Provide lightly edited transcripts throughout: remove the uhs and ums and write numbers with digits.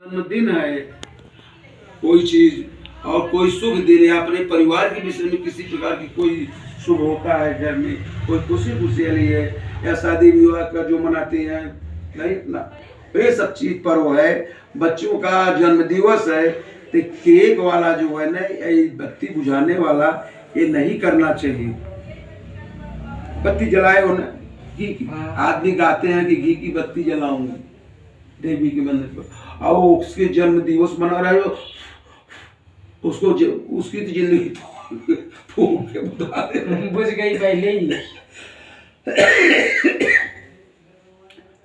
जन्मदिन है, कोई चीज और कोई शुभ दिन है, अपने परिवार के विषय में किसी प्रकार की कोई शुभ होता है, घर में कोई खुशी खुशहाली है या शादी विवाह का जो मनाते हैं, नहीं ना, ये सब चीज पर्व है। बच्चों का जन्म दिवस है तो केक वाला जो है ना, ये बत्ती बुझाने वाला ये नहीं करना चाहिए। बत्ती जलाए हो ना, घी की आदमी गाते हैं कि घी की बत्ती जलाऊंगी देवी के मंदिर पर, और उसके जन्म दिवस मना रहे हो, उसको उसकी तो जिंदगी फूक के बता दे, बुझ गई पहले ही।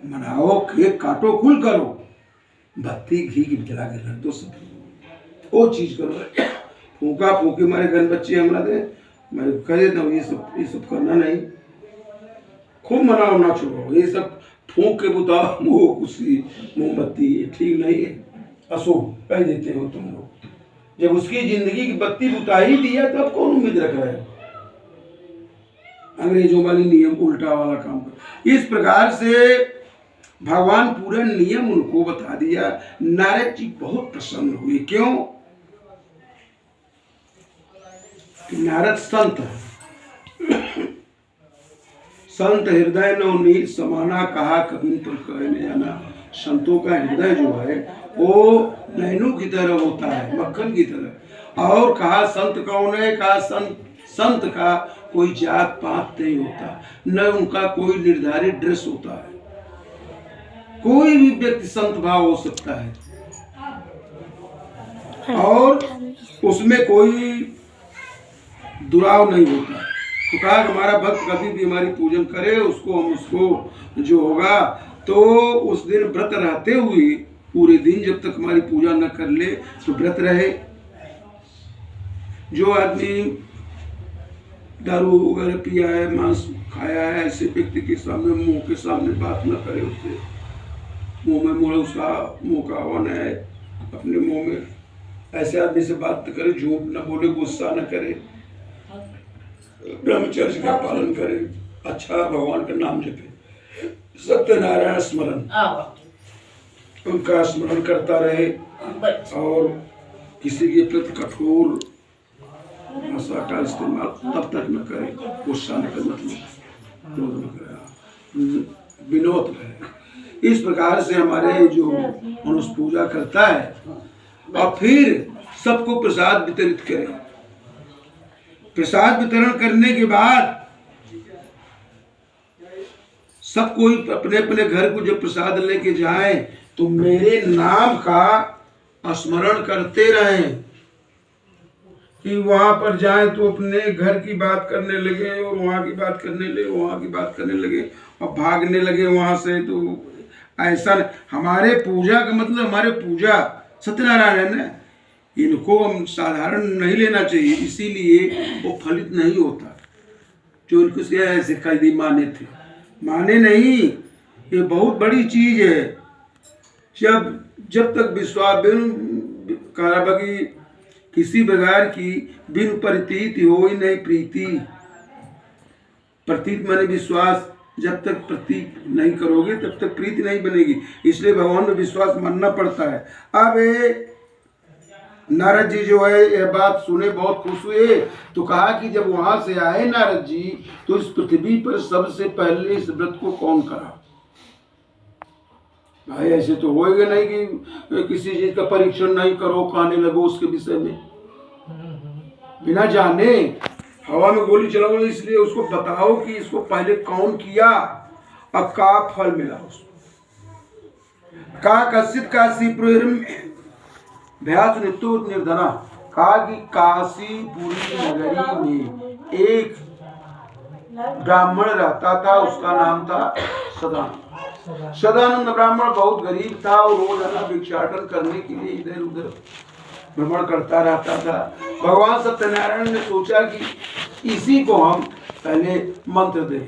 मनाओ, केक काटो, खुल करो, बत्ती घी की जला के रख दो, सब वो चीज करो। फूका फूके हमारे घर बच्चे हमरा दे, मैं कह देता हूँ ये सब करना नहीं, खूब मनाओ ना छोड़ो, ये सब फूक के बुताओ मुँह खुशी मोमबत्ती ठीक नहीं है, अशुभ कह देते हो तुम लोग। जब उसकी जिंदगी की बत्ती बुता ही दिया तब कौन उम्मीद रख रहा है? अंग्रेजों वाली नियम उल्टा वाला काम कर। इस प्रकार से भगवान पूरा नियम उनको बता दिया। नारद जी बहुत प्रसन्न हुए। क्यों? कि नारद संत है, संत हृदय नवनीत समाना कहा कभी पर कहे न जाना। संतों का हृदय जो है वो नैनू की तरह होता है, मक्खन की तरह। और कहा संत कौन है? कहा संत का कोई जात पात नहीं होता, न उनका कोई निर्धारित ड्रेस होता है, कोई भी व्यक्ति संत भाव हो सकता है, और उसमें कोई दुराव नहीं होता। तो कहा कि हमारा भक्त कभी भी हमारी पूजन करे, उसको जो होगा तो उस दिन व्रत रहते हुए पूरे दिन जब तक हमारी पूजा न कर ले तो व्रत रहे। जो आदमी दारू वगैरह पिया है, मांस खाया है, ऐसे व्यक्ति के सामने मुंह के सामने बात न करे, उससे मुंह में मुड़े, उसका मुंह का हवन है, अपने मुंह में ऐसे आदमी से बात न करे, झूठ न बोले, गुस्सा न करे, ब्रह्मचर्य का पालन करे, अच्छा भगवान का नाम जपे, सत्यनारायण स्मरण, उनका स्मरण करता रहे, और किसी के प्रति कठोर भाषा का इस्तेमाल तब तक न करे, गुस्सा न करे, मतलब क्रोध न करे, विनोद रहे। इस प्रकार से हमारे जो मनुष्य पूजा करता है, और फिर सबको प्रसाद वितरित करे। प्रसाद वितरण करने के बाद सब कोई अपने अपने घर को जब प्रसाद लेके जाए तो मेरे नाम का स्मरण करते रहें। कि वहां पर जाए तो अपने घर की बात करने लगे, और वहां की बात करने लगे, वहां की बात करने लगे, और भागने लगे वहां से। तो ऐसा हमारे पूजा का मतलब, हमारे पूजा सत्यनारायण है ना, इनको हम साधारण नहीं लेना चाहिए, इसीलिए वो फलित नहीं होता। जो इनको ऐसे कैदी माने थे, माने नहीं, ये बहुत बड़ी चीज है। जब तक विश्वास काराबगी किसी प्रकार की बिन प्रतीति हो ही नहीं प्रीति। प्रतीत माने विश्वास, जब तक प्रतीत नहीं करोगे तब तक प्रीति नहीं बनेगी, इसलिए भगवान में विश्वास मानना पड़ता है। अब नारद जी जो है यह बात सुने बहुत खुश हुए। तो कहा कि जब वहां से आए नारद जी तो इस पृथ्वी पर सबसे पहले इस व्रत को कौन करा? भाई ऐसे तो होएगा नहीं कि किसी चीज का परीक्षण नहीं करो, कहने लगो उसके विषय में बिना जाने हवा में गोली चलाओ। इसलिए उसको बताओ कि इसको पहले कौन किया और का फल मिला उसको। का कसित काशीपुर भ्यास नित्यो निर्धना। कहा कि काशीपुरी नगरी में एक ब्राह्मण रहता था, उसका नाम था सदानंद। सदानंद ब्राह्मण बहुत गरीब था और रोजाना भिक्षाटन करने के लिए इधर उधर भ्रमण करता रहता था। भगवान सत्यनारायण ने सोचा कि इसी को हम पहले मंत्र दें।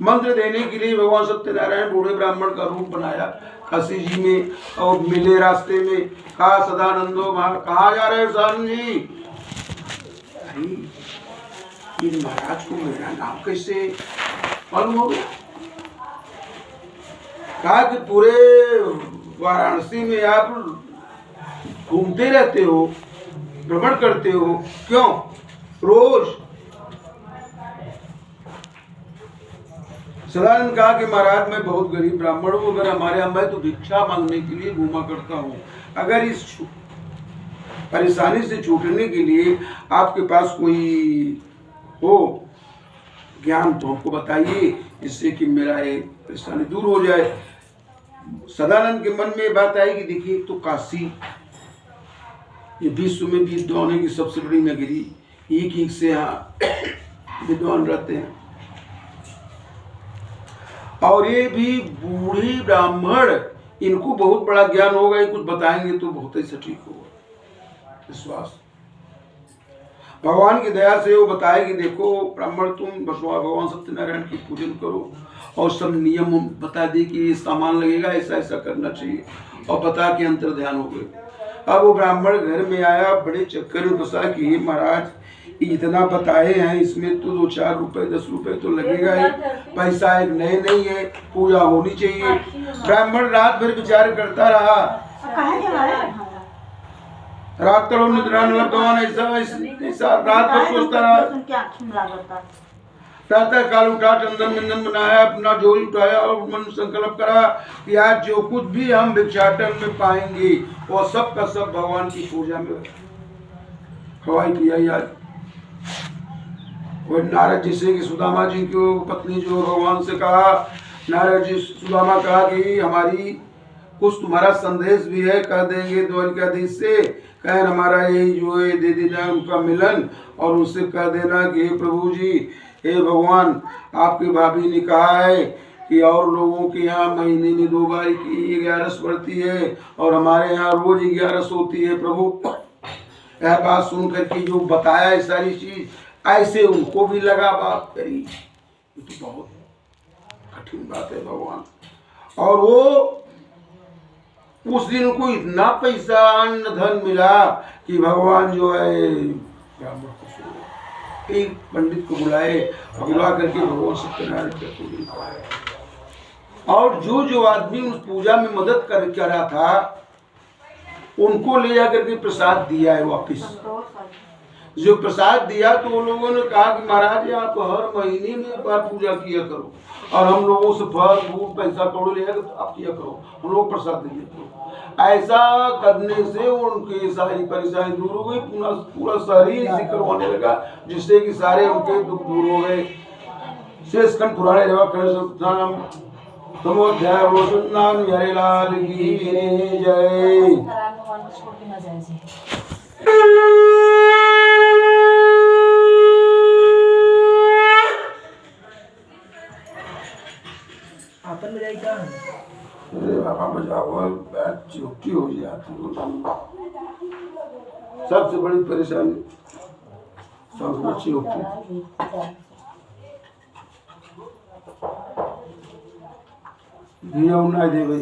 मंत्र देने के लिए भगवान सत्यनारायण बूढ़े ब्राह्मण का रूप बनाया काशी जी में, और मिले रास्ते में। कहा सदानंदो कहाँ जा रहे हो सदानंद जी? अरे महाराज को मेरा नाम कैसे मालूम हो गया? कहा कि पूरे वाराणसी में आप घूमते रहते हो, भ्रमण करते हो, क्यों? रोज। सदानंद कहा कि महाराज मैं बहुत गरीब ब्राह्मण हूँ, अगर हमारे यहाँ मैं तो भिक्षा मांगने के लिए घूमा करता हूँ, अगर इस परेशानी से छूटने के लिए आपके पास कोई हो ज्ञान तो हमको बताइए, जिससे कि मेरा ये परेशानी दूर हो जाए। सदानंद के मन में ये बात आई कि देखिए तो काशी ये विश्व में विद्वानों की सबसे बड़ी नगरी, एक एक से यहाँ विद्वान रहते हैं, और ये भी बूढ़ी ब्राह्मण, इनको बहुत बड़ा ज्ञान होगा, ये कुछ बताएंगे तो बहुत ही सटीक होगा। विश्वास भगवान की दया से वो बताए कि देखो ब्राह्मण तुम भगवान सत्यनारायण की पूजन करो, और सब नियम बता दे कि ये सामान लगेगा, ऐसा ऐसा करना चाहिए, और बता के अंतर ध्यान हो गए। अब वो ब्राह्मण घर में आया, बड़े चक्कर में फंसा कि महाराज इतना बताए हैं, इसमें तो 2-4 रुपए 10 रुपए तो लगेगा ही, पैसा एक नहीं है, पूजा होनी चाहिए। ब्राह्मण रात भर विचार करता रहा, रात तक निद्रा न भगवान ऐसा रात भर सोचता रहा। प्रातः काल उठा, चंदन मंदन बनाया, अपना झोली उठाया और मन संकल्प करा कि आज जो कुछ भी हम भिक्षाटन में पाएंगे वो सब का सब भगवान की पूजा में खवाई पियाई। आज और नारद जी से कि सुदामा जी की पत्नी जो भगवान से कहा, नारद जी सुदामा कहा कि हमारी कुछ तुम्हारा संदेश भी है, कह देंगे द्वारिकाधीश से, कह हमारा यही जो है दे देना उनका मिलन, और उनसे कह देना कि हे प्रभु जी, हे भगवान, आपकी भाभी ने कहा है कि और लोगों के यहाँ महीने में 2 बार की 11 पड़ती है, और हमारे यहाँ रोज 11 होती है। प्रभु यह बात सुन करके जो बताया है सारी चीज, ऐसे उनको भी लगा बात करी, ये तो बहुत कठिन बात है भगवान। और वो उस दिन उनको इतना पैसा अन्न धन मिला कि भगवान जो है ब्राह्मण को एक पंडित को बुलाए, बुला करके भगवान सत्यनारायण की पूजन कराए, और जो जो आदमी उस पूजा में मदद कर रहा था उनको ले जाकर के प्रसाद दिया है वापिस। जो प्रसाद दिया तो उन लोगों ने कहा कि महाराज आप हर महीने में एक बार पूजा किया करो, और हम लोगों से फल फूल पैसा कौड़ी ले तो आप किया करो, हम लोग प्रसाद दिया करो। ऐसा करने से उनकी सारी परेशानी दूर हो गई, पूरा शरीर जिक्र होने लगा, जिससे कि सारे उनके दुख दूर हो गए। शेषखंड पुराने समोध्याय हरे लाल की जय। अरे बाबा बजाओ, चुपटी हो जाती, सबसे बड़ी परेशानी सबसे अच्छी होती दिया ना दे भाई